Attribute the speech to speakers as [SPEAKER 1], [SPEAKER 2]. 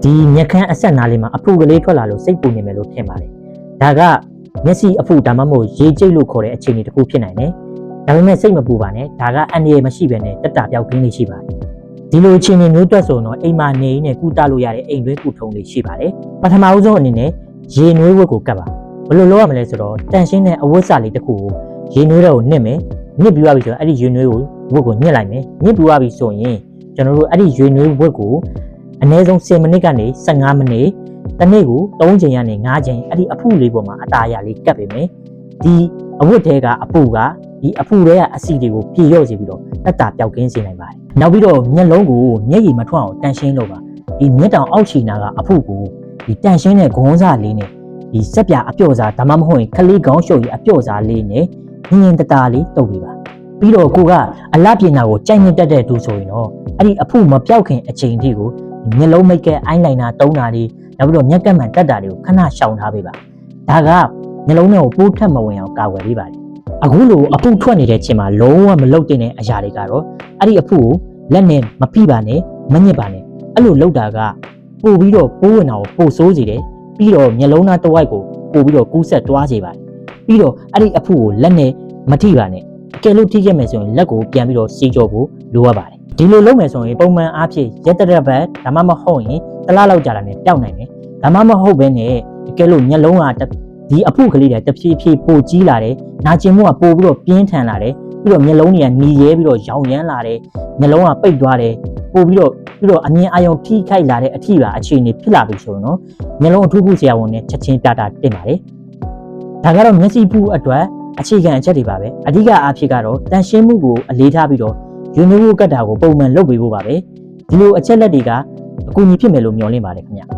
[SPEAKER 1] ဒီမျက်ခမ်းအဆက်နားလေးမှာအဖူကလေးထွက်လာလို့စိတ်ပူနေမယ်လို့ထင်ပါတယ်ဒါကမျက်စိအဖူဒါမှမဟုတ်ရေကျိတ်လို့ခေါ်တဲ့အခြေအနေတစ်ခုဖြစ်နိုင်တယ်ဒါပေမဲ့စိတ်မပူပါနဲ့ဒါကအန္တရာယ်မရှိဘဲနဲ့တက်တာပြောက်ကင်းလေးရှိပါတယ်ဒီလိုအခြေအနေမျိုးတွက်ဆိုတော့အိမ်မှာနေနေကုသလို့ရတဲ့အိမ်တွင်းကုထုံးလေးရှိပါတယ်ပထမဦးဆုံးအနေနဲ့ရေနွေးဝက်ကိုကတ်ပါဘယ်လိုလုပ်ရမလဲဆိုတော့တန်ရှင်းတဲ့အဝတ်စာလေးတစ်ခုကိုရေနွေးတော့ကိုနှစ်မယ်ညစ်ပြီးသွားပြီဆိုတော့အဲ့ဒီရေနွေးကိုဝက်ကိုညှစ်လိုက်မယ်ညှစ်ပြီးသွားပြီဆိုရင်ကျွန်တော်တို့အဲ့ဒီရေနွေးဝက်ကိုအနည်းဆုံး10မိနစ်ကနေ15မိနစ်တစ်နေ့ကို3ချိန်ကနေ5ချိန်အဲ့ဒီအဖူလေးပေါ်မှာအသားရလေးကတ်ပေးမယ်ဒီအဝတ်ထဲကအပူကဒီအဖူထဲကအဆီတွေကိုပြေလျော့စေပြီးတော့တက်တာပျောက်ကင်းစေနိုင်ပါတယ်နောက်ပြီးတော့မျက်လုံးကိုမျက်ရည်မထွက်အောင်တန်ရှင်းလို့ပါဒီမျက်တောင်အောက်ခြေနာကအဖူကိုဒီတန်ရှင်းတဲ့ဂုံးစားလေးနဲ့ဒီစက်ပြအပြော့စားဒါမှမဟုတ်ရင်ခလေးခေါင်းရှုပ်ကြီးအပြော့စားလေးနဲ့ညင်တတာလေးတုပ်ပေးပါပြီးတော့ကိုကအလှပြင်နာကိုကြိုက်နေတတ်တဲ့သူဆိုရင်တော့အဲ့ဒီအဖူမပြောက်ခင်အချိန်ထိကိုမျက်လုံးမိတ်ကဲအိုင်းလိုင်နာတုံးတာလေးနောက်ပြီးတော့မျက်ကပ်မှန်တက်တာတွေကိုခဏရှောင်ထားပေးပါဒါကမျက်လုံးထဲကိုပိုးထက်မဝင်အောင်ကာကွယ်ပေးပါတယ်အခုလိုအဖူထွက်နေတဲ့ချိန်မှာလုံးဝမလုတ်တဲ့အရာတွေကတော့အဲ့ဒီအဖူကိုလက်နဲ့မဖိပါနဲ့မညစ်ပါနဲ့အဲ့လိုလုတ်တာကပို့ပြီးတော့ပိုးဝင်တာကိုပို့ဆိုးစေတယ်ပြီးတော့မျက်လုံးသားတစ်ဝိုက်ကိုပို့ပြီးတော့ကူးဆက်တွားစေပါတယ်ပြီးတော့အဲ့ဒီအဖူကိုလက်နဲ့မထိပါနဲ့အကယ်လို့ထိခဲ့မယ်ဆိုရင်လက်ကိုပြန်ပြီးတော့စီးကြောဖို့လိုအပ်ပါတယ်ဒီလိုလုပ်မယ်ဆိုရင်ပုံမှန်အားဖြင့်ရက်တစ်ပတ်ဒါမှမဟုတ်ရင်တစ်လလောက်ကြာတာနဲ့ပျောက်နိုင်တယ်ဒါမှမဟုတ်ဘဲနဲ့အကယ်လို့မျက်လုံးကဒီအဖုကလေးတွေတဖြည်းဖြည်းပိုကြီးလာတယ်နာကျင်မှုကပိုပြီးတော့ပြင်းထန်လာတယ်ပြီးတော့မျက်လုံးတွေကหนีရဲပြီးတော့ရောင်ရမ်းလာတယ်မျက်လုံးကပိတ်သွားတယ်ပိုပြီးတော့အမြင်အာရုံထိခိုက်လာတဲ့အထိပါအခြေအနေဖြစ်လာပြီဆိုတော့မျက်လုံးအထူးကုဆရာဝန်နဲ့ချက်ချင်းပြတာတင်ပါတယ်ဒါကတော့မျက်စိဖူးအတွက်အခြေခံအချက်တွေပါပဲအဓိကအားဖြင့်ကတော့တန်ရှင်းမှုကိုအလေးထားပြီးတော့ယူနီဝိုကတ်တာကိုပုံမှန်လုပ်ပေးဖို့ပါပဲဒီလိုအချက်လက်တွေကအကူအညီဖြစ်မယ်လို့မျှော်လင့်ပါတယ်ခင်ဗျ